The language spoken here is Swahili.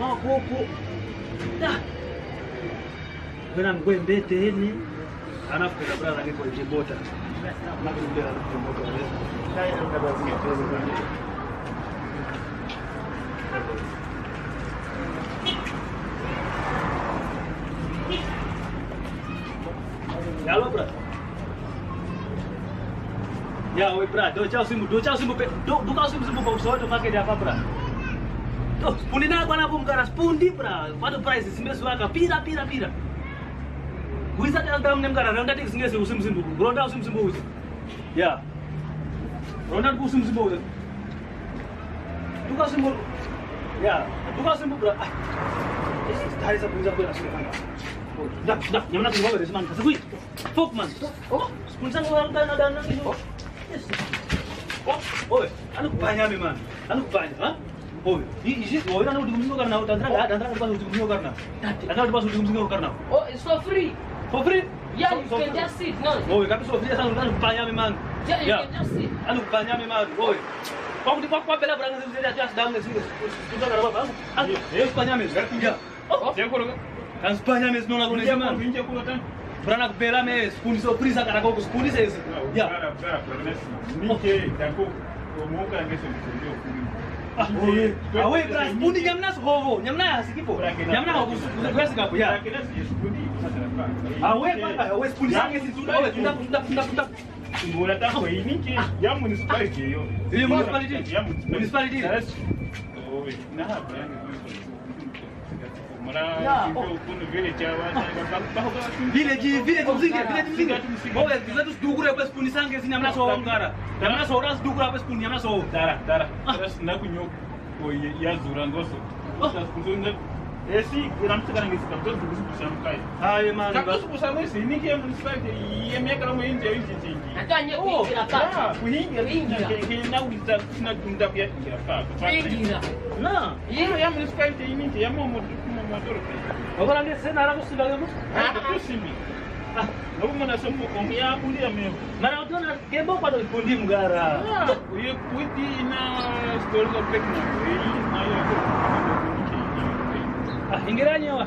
Makopo. Da. Bwana mbete hivi. Alafu kwa brother niko Jibota. Na kumbea na Jibota wale. Kai na baba zingine. Halo bro. Ya, oi bro, do chao simu pe. Do kau simu kau soal do pakai dia apa bro? Oh, pundi na kwa na bum garas pundi bro. Padu price simbe suaka pira. Kuisa ta dam nem gara ronda tik singe simu. Ronda simu usi. Ya. Ronda ku simu. Do kau simu. Ya, do kau simu bro. Tadi sa puja ko na siya. Dah, yang mana semua beres man. Kasih fok man. Oh, punsan orang tanah ini. Yes. Oh, anu banyak memang. Anu banyak, ha? Oh, ini orang anu digumino karena dantra pas digumino karena. Dantra pas digumino karena. Oh, it's for free. For free? Yeah, you can just sit. No. Oh, kami so free anu banyak memang. Yeah, you can just sit. Anu banyak memang. Oh. Kau di pokok bela berang sini atas dang sini. Sudah ada apa? Anu, banyak memang. Ya. Oh, dia korang. Kan Spanya mes não lago nesse mano. Brana bela mes, puni surpresa cara com os punis esse. Ya. Ninguém, taco, o muka nesse vídeo. Ah, oi, bras, puni nyamnas hovo, nyamna sikipo. Nyamna hovo, kuweza kapo ya. Ah, oi, papa, oi, puni sangue esse tudo. Oi, tunda. Ngora tako ini ke ya municipality yo. Ini municipality. Ya municipality. Oh, nah, Village mzinge. Owe, zetu dugura bas puni sange sini amna so ngara. Amna so ras dugura bas puni amna so. Dara. Terus na kunyo ko ya zura ngoso. Terus kunyo esi ram sekarang ngisi kan terus busam kai. Hai man. Terus busam esi ini ke municipality ye me kala mo inje inje. Atanya kuingira ka. Kuingira. Ke na uliza na tunda pia kuingira ka. Kuingira. Na. Ye ya municipality ini ke ya mo motor. Agora nesse cenário você vai ver. Kusimi. Não mana semua kong ya pundi ame. Mara tu na kebo pada pundi mugara. Ye pundi na store ko pek na. Ye na yo. Ingiranya wa.